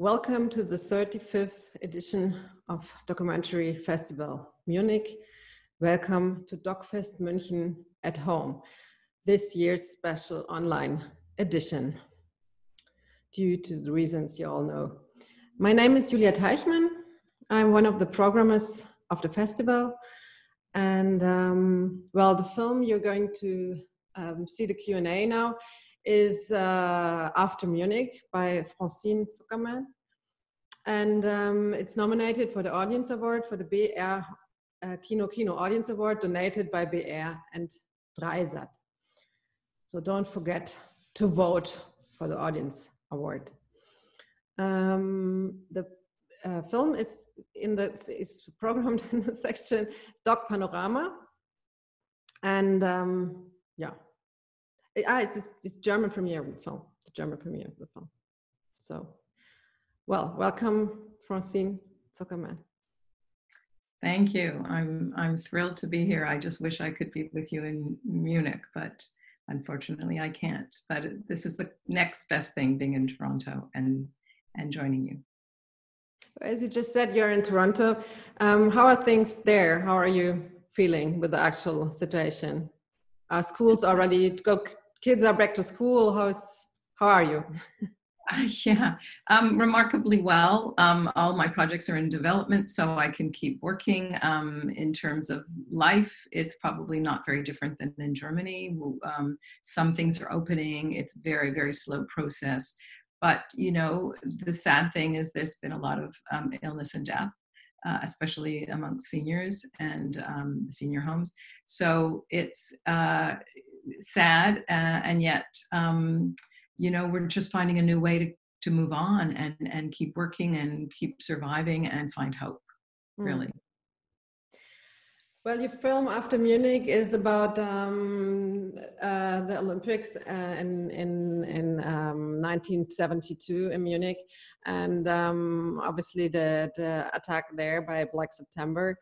Welcome to the 35th edition of Documentary Festival Munich. Welcome to DOK.fest München at home, this year's special online edition, due to the reasons you all know. My name is Sylvia Teichmann. I'm one of the programmers of the festival. And the film you're going to see the Q&A now is After Munich by Francine Zuckerman. And it's nominated for the Audience Award for the BR Kino Audience Award, donated by BR and Dreisat. So don't forget to vote for the Audience Award. The film is programmed in the section Doc Panorama. And it's German premiere of the film, the German premiere of the film. So, welcome, Francine Zuckerman. Thank you. I'm thrilled to be here. I just wish I could be with you in Munich, but unfortunately I can't. But this is the next best thing, being in Toronto and joining you. As you just said, you're in Toronto. How are things there? How are you feeling with the actual situation? Are schools already kids are back to school? How are you? Remarkably well. All my projects are in development, so I can keep working. In terms of life, it's probably not very different than in Germany. Some things are opening. It's a very, very slow process. But, you know, the sad thing is there's been a lot of illness and death, especially amongst seniors and senior homes. So it's sad, and yet, we're just finding a new way to move on and keep working and keep surviving and find hope, really. Well, your film After Munich is about the Olympics in 1972 in Munich, and obviously the attack there by Black September.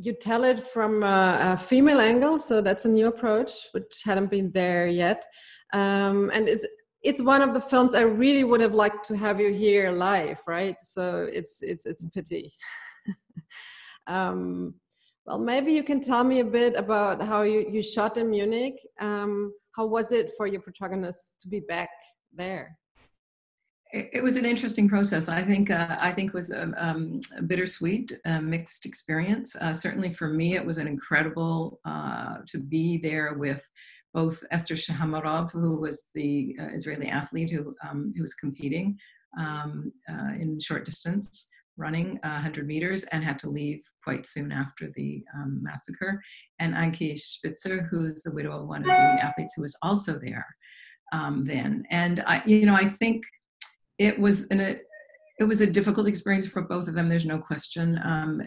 You tell it from a female angle, so that's a new approach, which hadn't been there yet. And it's one of the films I really would have liked to have you here live, right? So it's a pity. Maybe you can tell me a bit about how you shot in Munich. How was it for your protagonists to be back there? It was an interesting process. I think it was a bittersweet, mixed experience. Certainly for me, it was an incredible to be there with both Esther Shahamarov, who was the Israeli athlete who was competing in short distance running 100 meters and had to leave quite soon after the massacre, and Anke Spitzer, who's the widow of one of the athletes who was also there then. And I think it was a difficult experience for both of them. There's no question.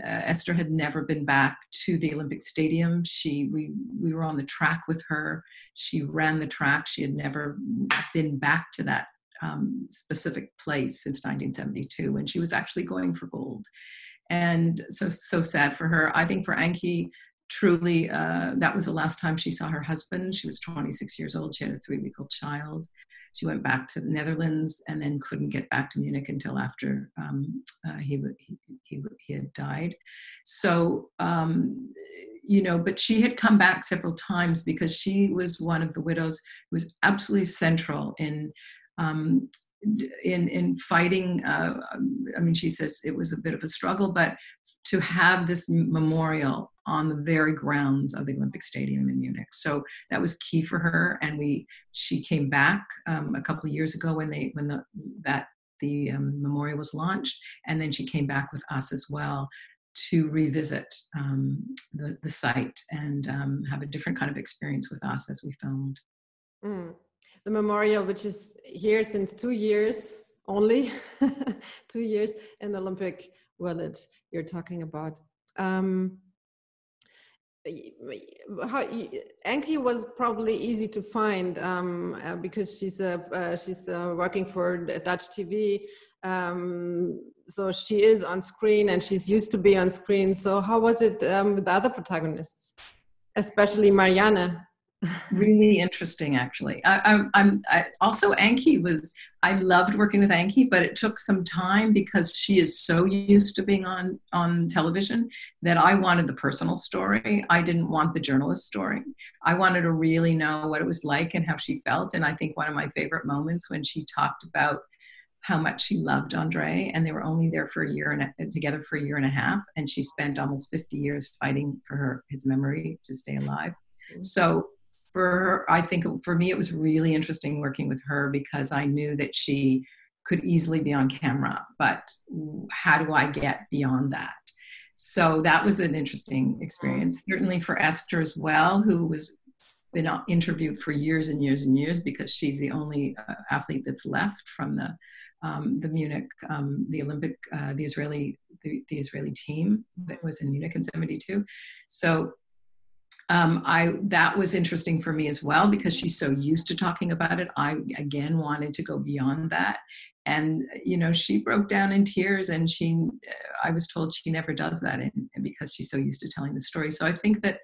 Esther had never been back to the Olympic Stadium. We were on the track with her. She ran the track. She had never been back to that specific place since 1972, when she was actually going for gold. And so sad for her. I think for Anke, truly, that was the last time she saw her husband. She was 26 years old. She had a 3-week-old child. She went back to the Netherlands and then couldn't get back to Munich until after he had died. So, but she had come back several times because she was one of the widows who was absolutely central in fighting. She says it was a bit of a struggle, but to have this memorial on the very grounds of the Olympic Stadium in Munich. So that was key for her. And she came back a couple of years ago when the memorial was launched. And then she came back with us as well to revisit the site and have a different kind of experience with us as we filmed. The memorial, which is here since 2 years only, 2 years in the Olympic Village you're talking about. Anke was probably easy to find because she's working for Dutch TV, so she is on screen and she's used to be on screen. So how was it with the other protagonists, especially Marianne? Really interesting, actually. Also, Anke was, I loved working with Anki, but it took some time because she is so used to being on television that I wanted the personal story. I didn't want the journalist story. I wanted to really know what it was like and how she felt. And I think one of my favorite moments when she talked about how much she loved Andre, and they were only there for together for a year and a half, and she spent almost 50 years fighting for his memory to stay alive. So for her, I think for me, it was really interesting working with her because I knew that she could easily be on camera, but how do I get beyond that? So that was an interesting experience. Certainly for Esther as well, who was been interviewed for years and years and years because she's the only athlete that's left from the Munich, the Olympic, the Israeli team that was in Munich in '72. So that was interesting for me as well because she's so used to talking about it. I again wanted to go beyond that, and she broke down in tears, and I was told she never does that, because she's so used to telling the story. So I think that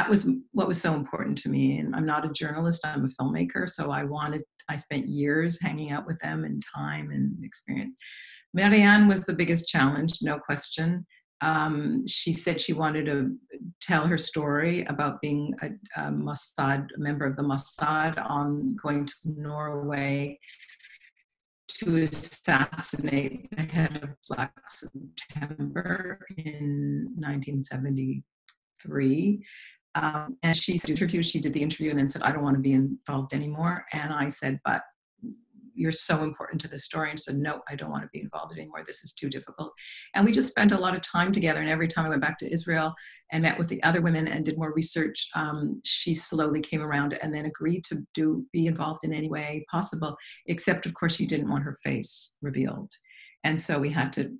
was what was so important to me. And I'm not a journalist; I'm a filmmaker. So I spent years hanging out with them, and time and experience. Marianne was the biggest challenge, no question. She said she wanted to tell her story about being a member of the Mossad, on going to Norway to assassinate the head of Black September in 1973. And she did the interview and then said, I don't want to be involved anymore. And I said, but you're so important to this story. And said, no, I don't want to be involved anymore. This is too difficult. And we just spent a lot of time together. And every time I went back to Israel and met with the other women and did more research, she slowly came around and then agreed to be involved in any way possible, except of course she didn't want her face revealed. And so we had to,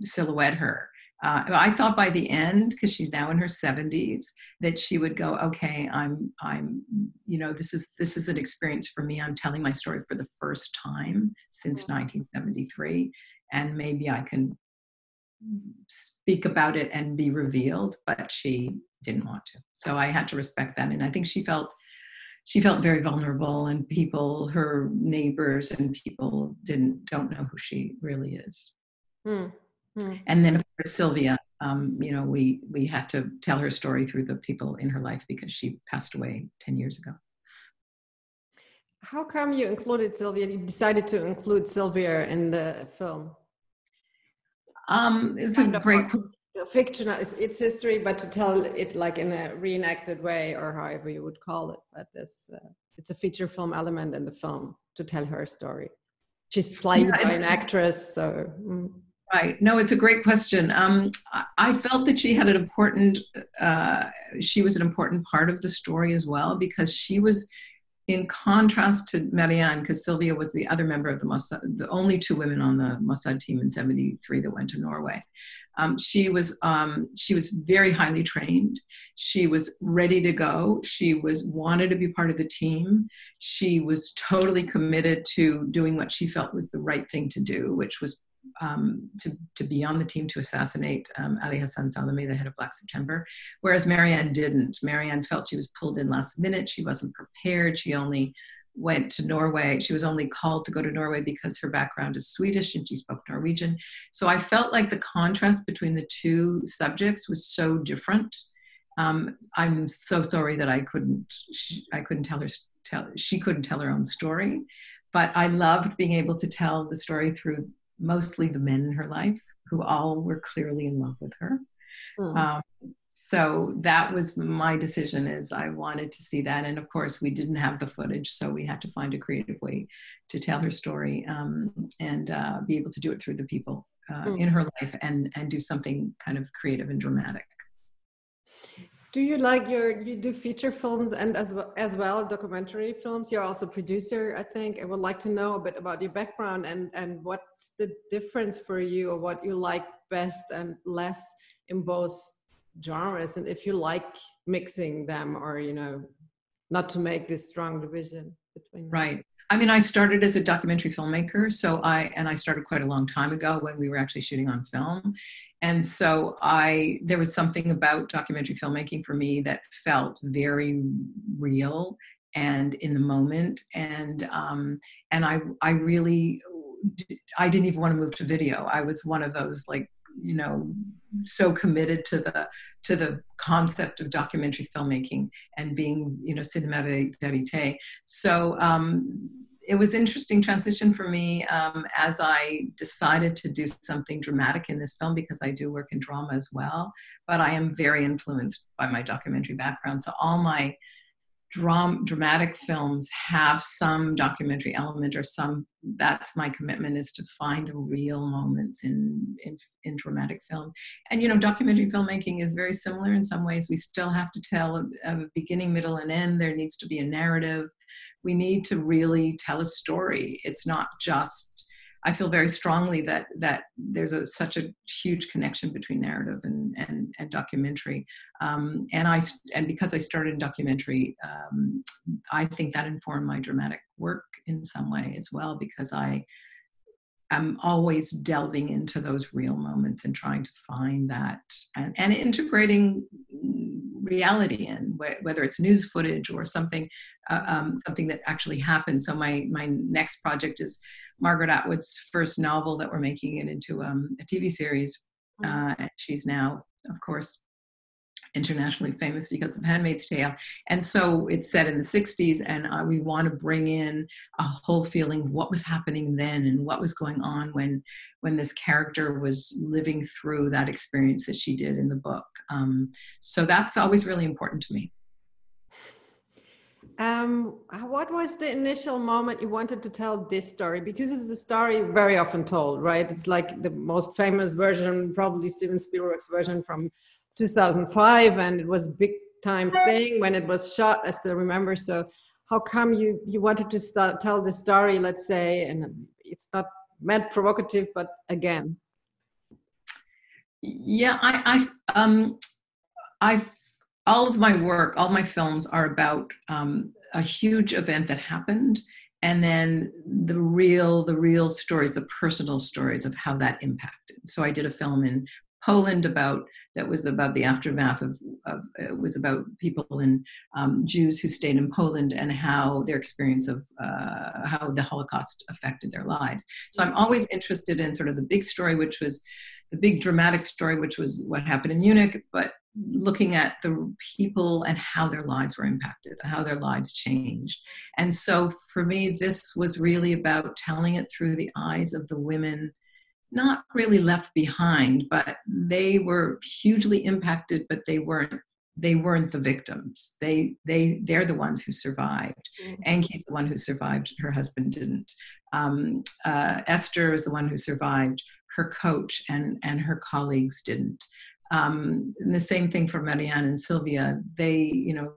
silhouette her. I thought by the end, because she's now in her 70s, that she would go, okay, this is an experience for me. I'm telling my story for the first time since 1973, and maybe I can speak about it and be revealed, but she didn't want to. So I had to respect that. And I think she felt very vulnerable, and her neighbors and people don't know who she really is. And then, of course, Sylvia, we had to tell her story through the people in her life because she passed away 10 years ago. How come you included Sylvia? You decided to include Sylvia in the film? It's a great fictional. It's history, but to tell it like in a reenacted way, or however you would call it. But it's a feature film element in the film to tell her story. She's played by an actress, so. Right. No, it's a great question. I felt that she was an important part of the story as well, because she was, in contrast to Marianne, because Sylvia was the other member of the Mossad, the only two women on the Mossad team in '73 that went to Norway. She was very highly trained. She was ready to go. She wanted to be part of the team. She was totally committed to doing what she felt was the right thing to do, which was to be on the team to assassinate Ali Hassan Salami, the head of Black September, whereas Marianne didn't. Marianne felt she was pulled in last minute. She wasn't prepared. She only went to Norway. She was only called to go to Norway because her background is Swedish and she spoke Norwegian. So I felt like the contrast between the two subjects was so different. I'm so sorry that she couldn't tell her own story, but I loved being able to tell the story through mostly the men in her life, who all were clearly in love with her. So that was my decision, is I wanted to see that. And of course we didn't have the footage, so we had to find a creative way to tell her story, and be able to do it through the people in her life, and do something kind of creative and dramatic. Do you you do feature films and as well documentary films? You're also a producer, I think. I would like to know a bit about your background and what's the difference for you, or what you like best and less in both genres, and if you like mixing them, or not to make this strong division between them. Right. I mean, I started as a documentary filmmaker, so I started quite a long time ago when we were actually shooting on film. And so there was something about documentary filmmaking for me that felt very real and in the moment. And I really, I didn't even want to move to video. I was one of those, like, you know, so committed to the concept of documentary filmmaking and being, you know, cinéma vérité. So it was an interesting transition for me as I decided to do something dramatic in this film, because I do work in drama as well, but I am very influenced by my documentary background. So all my dramatic films have some documentary element, or some, that's my commitment, is to find the real moments in dramatic film. And, you know, documentary filmmaking is very similar in some ways. We still have to tell a beginning, middle, and end. There needs to be a narrative. We need to really tell a story. It's not just, I feel very strongly that there's such a huge connection between narrative and documentary. And because I started in documentary, I think that informed my dramatic work in some way as well, because I'm always delving into those real moments and trying to find that and integrating reality in, whether it's news footage or something that actually happened. So my next project is Margaret Atwood's first novel that we're making it into a TV series. And she's now, of course, internationally famous because of Handmaid's Tale. And so it's set in the 60s, and we want to bring in a whole feeling of what was happening then and what was going on when this character was living through that experience that she did in the book. So that's always really important to me. What was the initial moment you wanted to tell this story? Because it's a story very often told, right? It's like the most famous version, probably Steven Spielberg's version from 2005, and it was a big time thing when it was shot, I still remember. So how come you wanted to tell the story, let's say, and it's not meant provocative, but again? Yeah, I've all of my work, all my films are about a huge event that happened, and then the real stories, the personal stories of how that impacted. So I did a film in Poland that was about the aftermath of it was about people and Jews who stayed in Poland and how their experience of how the Holocaust affected their lives. So I'm always interested in sort of the big story, which was the big dramatic story, which was what happened in Munich, but looking at the people and how their lives were impacted, how their lives changed. And so for me, this was really about telling it through the eyes of the women, not really left behind, but they were hugely impacted, but they weren't the victims. They're the ones who survived. Anki's the one who survived. Her husband didn't. Esther is the one who survived. Her coach and her colleagues didn't. And the same thing for Marianne and Sylvia. They, you know,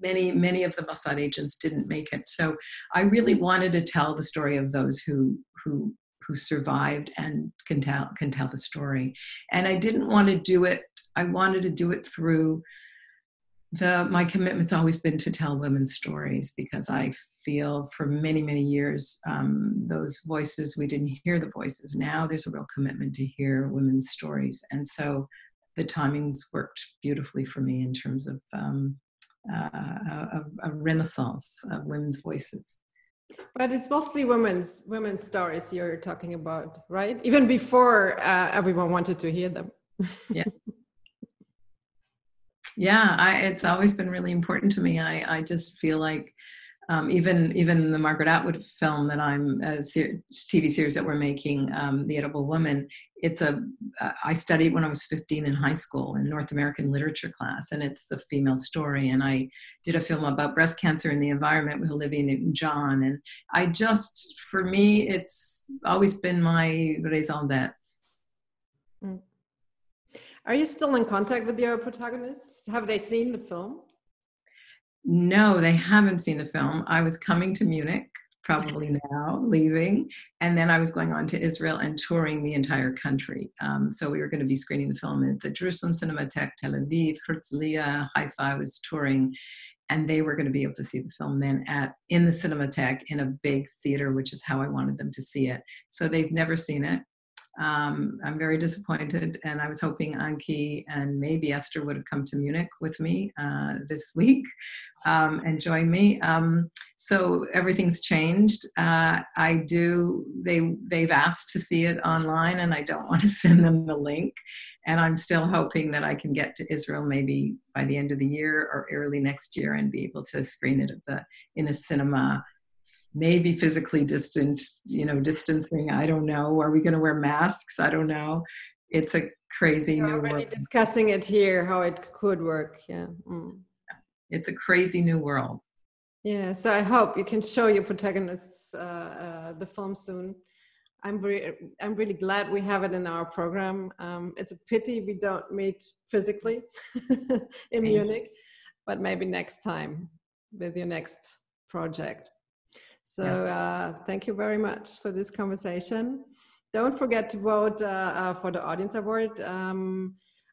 many of the Mossad agents didn't make it. So I really wanted to tell the story of those who survived and can tell the story. And I didn't want to do it. I wanted to do it through my commitment's always been to tell women's stories, because I feel for many years those voices, we didn't hear the voices. Now there's a real commitment to hear women's stories, and so the timings worked beautifully for me in terms of a renaissance of women's voices. But it's mostly women's stories you're talking about, right? Even before everyone wanted to hear them. Yeah. Yeah, it's always been really important to me. I just feel like even the Margaret Atwood film that TV series that we're making, The Edible Woman, I studied when I was 15 in high school in North American literature class, and it's the female story. And I did a film about breast cancer and the environment with Olivia Newton-John. And for me, it's always been my raison d'être. Are you still in contact with your protagonists? Have they seen the film? No, they haven't seen the film. I was coming to Munich, probably now, leaving, and then I was going on to Israel and touring the entire country. So we were going to be screening the film at the Jerusalem Cinematheque, Tel Aviv, Herzliya, Haifa. I was touring, and they were going to be able to see the film then in the Cinematheque in a big theater, which is how I wanted them to see it. So they've never seen it. I'm very disappointed, and I was hoping Anki and maybe Esther would have come to Munich with me this week and join me. So everything's changed. They've asked to see it online, and I don't want to send them the link. And I'm still hoping that I can get to Israel maybe by the end of the year or early next year and be able to screen it in a cinema. Maybe physically distancing. I don't know. Are we going to wear masks? I don't know. It's a crazy new world. We're already discussing it here, how it could work. Yeah. It's a crazy new world. Yeah. So I hope you can show your protagonists the film soon. I'm really glad we have it in our program. It's a pity we don't meet physically in Munich, but maybe next time with your next project. So thank you very much for this conversation. Don't forget to vote for the Audience Award.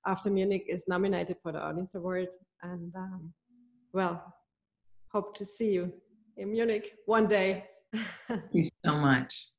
After Munich is nominated for the Audience Award. And hope to see you in Munich one day. Thank you so much.